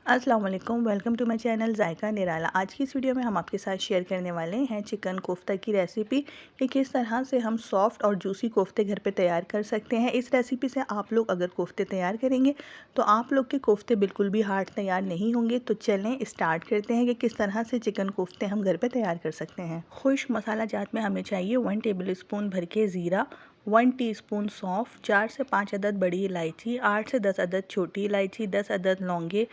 अस्सलाम वालेकुम, welcome to my channel जायका निराला। आज की इस वीडियो में हम आपके साथ शेयर करने वाले हैं चिकन कोफ्ता की रेसिपी कि किस तरह से हम सॉफ्ट और जूसी कोफ्ते घर पे तैयार कर सकते हैं। इस रेसिपी से आप लोग अगर कोफ्ते तैयार करेंगे तो आप लोग के कोफ्ते बिल्कुल भी हार्ड तैयार नहीं होंगे। तो चलें स्टार्ट करते हैं कि किस तरह से चिकन कोफ्ते हम घर पर तैयार कर सकते हैं। खुश्क मसाला जात में हमें चाहिए 1 टेबल स्पून भर के ज़ीरा, 1 टीस्पून सौंफ, 4 से 5 अदद बड़ी इलायची, 8 से 10 अदद छोटी इलायची, 10 अदद लौंगे,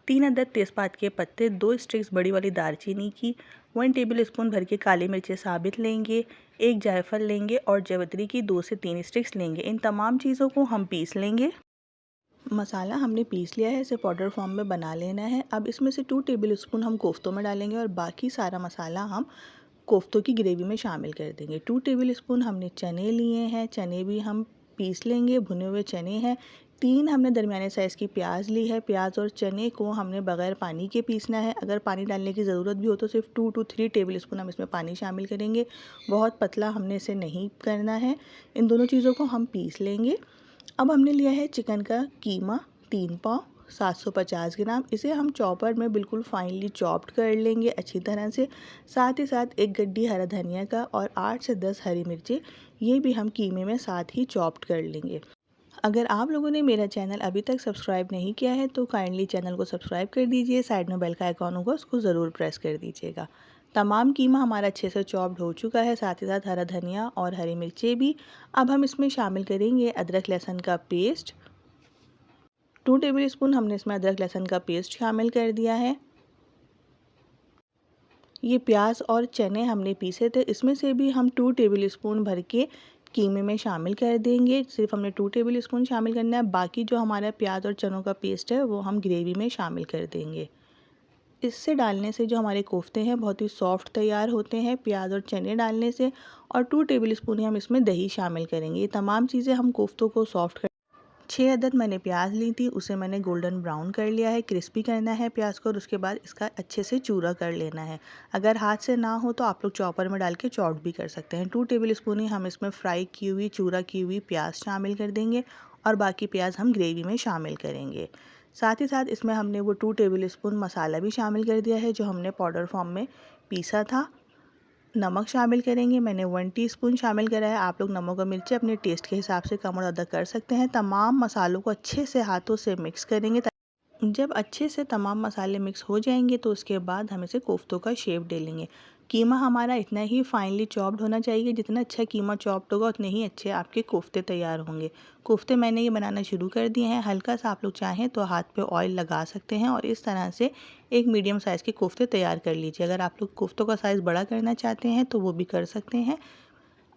3 अदद तेज़पात के पत्ते, 2 स्टिक्स बड़ी वाली दालचीनी की, 1 टेबल स्पून भर के काली मिर्चें साबित लेंगे, 1 जायफल लेंगे और जावित्री की 2 से 3 स्टिक्स लेंगे। इन तमाम चीज़ों को हम पीस लेंगे। मसाला हमने पीस लिया है, इसे पाउडर फॉर्म में बना लेना है। अब इसमें से 2 टेबल स्पून हम कोफ्तों में डालेंगे और बाकी सारा मसाला हम कोफ्तों की ग्रेवी में शामिल कर देंगे। 2 टेबल स्पून हमने चने लिए हैं, चने भी हम पीस लेंगे, भुने हुए चने हैं। 3 हमने दरमियाने साइज़ की प्याज ली है। प्याज और चने को हमने बग़ैर पानी के पीसना है। अगर पानी डालने की ज़रूरत भी हो तो सिर्फ 2 to 3 टेबल स्पून हम इसमें पानी शामिल करेंगे। बहुत पतला हमने इसे नहीं करना है। इन दोनों चीज़ों को हम पीस लेंगे। अब हमने लिया है चिकन का कीमा 3 पाव 750 ग्राम। इसे हम चॉपर में बिल्कुल फाइनली चॉप्ड कर लेंगे अच्छी तरह से। साथ ही साथ एक गड्डी हरा धनिया का और 8 से 10 हरी मिर्चें, ये भी हम कीमे में साथ ही चॉप्ड कर लेंगे। अगर आप लोगों ने मेरा चैनल अभी तक सब्सक्राइब नहीं किया है तो काइंडली चैनल को सब्सक्राइब कर दीजिए। साइड में बेल का आइकॉन होगा, उसको ज़रूर प्रेस कर दीजिएगा। तमाम कीमा हमारा अच्छे से चॉप्ड हो चुका है, साथ ही साथ हरा धनिया और हरी मिर्चें भी। अब हम इसमें शामिल करेंगे अदरक लहसुन का पेस्ट। 2 टेबल स्पून हमने इसमें अदरक लहसुन का पेस्ट शामिल कर दिया है। ये प्याज और चने हमने पीसे थे, इसमें से भी हम 2 टेबल स्पून भर के कीमे में शामिल कर देंगे। सिर्फ हमने 2 टेबल स्पून शामिल करना है, बाकी जो हमारा प्याज और चनों का पेस्ट है वो हम ग्रेवी में शामिल कर देंगे। इससे डालने से जो हमारे कोफ्ते हैं बहुत ही सॉफ्ट तैयार होते हैं प्याज और चने डालने से। और 2 टेबल स्पून ही हम इसमें दही शामिल करेंगे। ये तमाम चीज़ें हम कोफ्तों को सॉफ्ट 6 अदद मैंने प्याज ली थी, उसे मैंने गोल्डन ब्राउन कर लिया है। क्रिस्पी करना है प्याज को और उसके बाद इसका अच्छे से चूरा कर लेना है। अगर हाथ से ना हो तो आप लोग चॉपर में डाल के चॉप भी कर सकते हैं। 2 टेबल स्पून ही हम इसमें फ्राई की हुई चूरा की हुई प्याज शामिल कर देंगे और बाकी प्याज हम ग्रेवी में शामिल करेंगे। साथ ही साथ इसमें हमने वो 2 टेबल स्पून मसाला भी शामिल कर दिया है जो हमने पाउडर फॉर्म में पीसा था। नमक शामिल करेंगे, मैंने 1 टीस्पून शामिल करा है। आप लोग नमक और मिर्ची अपने टेस्ट के हिसाब से कम और ज़्यादा कर सकते हैं। तमाम मसालों को अच्छे से हाथों से मिक्स करेंगे। जब अच्छे से तमाम मसाले मिक्स हो जाएंगे तो उसके बाद हम इसे कोफ्तों का शेप दे लेंगे। कीमा हमारा इतना ही फाइनली चॉप्ड होना चाहिए, जितना अच्छा कीमा चॉप्ड होगा उतने ही अच्छे आपके कोफ्ते तैयार होंगे। कोफ्ते मैंने ये बनाना शुरू कर दिए हैं। हल्का सा आप लोग चाहें तो हाथ पे ऑयल लगा सकते हैं और इस तरह से एक मीडियम साइज़ के कोफ्ते तैयार कर लीजिए। अगर आप लोग कोफ्तों का साइज़ बड़ा करना चाहते हैं तो वो भी कर सकते हैं।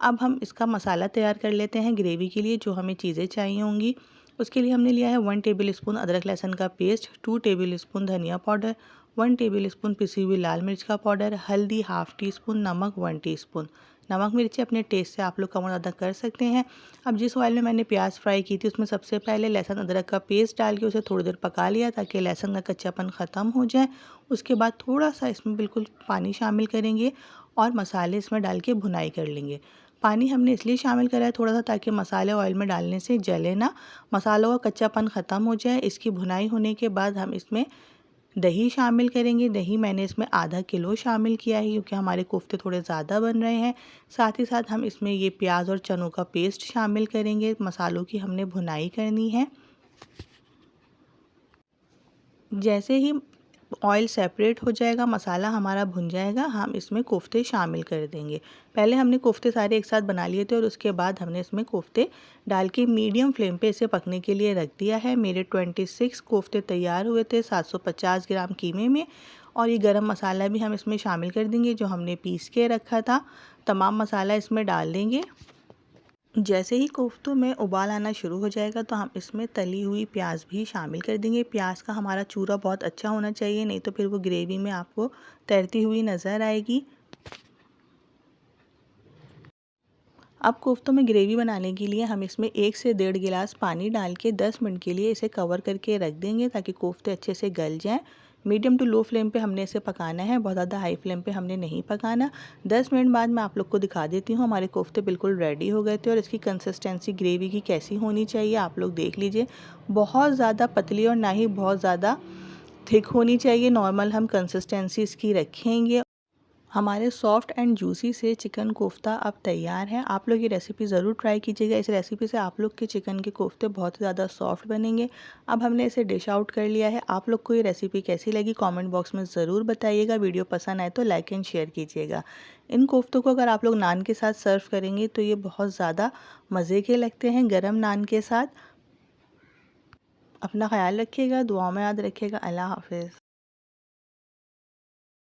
अब हम इसका मसाला तैयार कर लेते हैं ग्रेवी के लिए। जो हमें चीज़ें चाहिए होंगी उसके लिए हमने लिया है 1 टेबल स्पून अदरक लहसुन का पेस्ट, 2 टेबल स्पून धनिया पाउडर, 1 टेबल स्पून पिसी हुई लाल मिर्च का पाउडर, हल्दी हाफ़ टी स्पून, नमक 1 टीस्पून। नमक मिर्ची अपने टेस्ट से आप लोग कम और ज़्यादा कर सकते हैं। अब जिस ऑयल में मैंने प्याज फ्राई की थी उसमें सबसे पहले लहसुन अदरक का पेस्ट डाल के उसे थोड़ी देर पका लिया ताकि लहसुन का कच्चापन ख़त्म हो जाए। उसके बाद थोड़ा सा इसमें बिल्कुल पानी शामिल करेंगे और मसाले इसमें डाल के भुनाई कर लेंगे। पानी हमने इसलिए शामिल करा है थोड़ा सा ताकि मसाले ऑयल में डालने से जले ना, मसालों का कच्चापन ख़त्म हो जाए। इसकी भुनाई होने के बाद हम इसमें दही शामिल करेंगे। दही मैंने इसमें आधा किलो शामिल किया है क्योंकि हमारे कोफ्ते थोड़े ज़्यादा बन रहे हैं। साथ ही साथ हम इसमें ये प्याज और चनों का पेस्ट शामिल करेंगे। मसालों की हमने भुनाई करनी है। जैसे ही ऑयल सेपरेट हो जाएगा, मसाला हमारा भुन जाएगा, हम इसमें कोफ्ते शामिल कर देंगे। पहले हमने कोफ्ते सारे एक साथ बना लिए थे और उसके बाद हमने इसमें कोफ्ते डाल के मीडियम फ्लेम पे इसे पकने के लिए रख दिया है। मेरे 26 कोफ्ते तैयार हुए थे 750 ग्राम कीमे में। और ये गरम मसाला भी हम इसमें शामिल कर देंगे जो हमने पीस के रखा था। तमाम मसाला इसमें डाल देंगे। जैसे ही कोफ्तों में उबाल आना शुरू हो जाएगा तो हम इसमें तली हुई प्याज भी शामिल कर देंगे। प्याज का हमारा चूरा बहुत अच्छा होना चाहिए, नहीं तो फिर वो ग्रेवी में आपको तैरती हुई नज़र आएगी। अब कोफ्तों में ग्रेवी बनाने के लिए हम इसमें 1 से 1.5 गिलास पानी डाल के 10 मिनट के लिए इसे कवर करके रख देंगे ताकि कोफ्ते अच्छे से गल जाएं। मीडियम टू लो फ्लेम पे हमने इसे पकाना है, बहुत ज़्यादा हाई फ्लेम पे हमने नहीं पकाना। 10 मिनट बाद मैं आप लोग को दिखा देती हूँ हमारे कोफ्ते बिल्कुल रेडी हो गए थे। और इसकी कंसिस्टेंसी ग्रेवी की कैसी होनी चाहिए आप लोग देख लीजिए। बहुत ज़्यादा पतली और ना ही बहुत ज़्यादा थिक होनी चाहिए, नॉर्मल हम कंसिस्टेंसी इसकी रखेंगे। हमारे सॉफ्ट एंड जूसी से चिकन कोफ्ता अब तैयार है। आप लोग ये रेसिपी ज़रूर ट्राई कीजिएगा। इस रेसिपी से आप लोग के चिकन के कोफ्ते बहुत ज़्यादा सॉफ्ट बनेंगे। अब हमने इसे डिश आउट कर लिया है। आप लोग को ये रेसिपी कैसी लगी कमेंट बॉक्स में ज़रूर बताइएगा। वीडियो पसंद आए तो लाइक एंड शेयर कीजिएगा। इन कोफ्तों को अगर आप लोग नान के साथ सर्व करेंगे तो ये बहुत ज़्यादा मज़े के लगते हैं गरम नान के साथ। अपना ख्याल रखिएगा, दुआओं में याद रखिएगा। अल्लाह हाफ़िज़।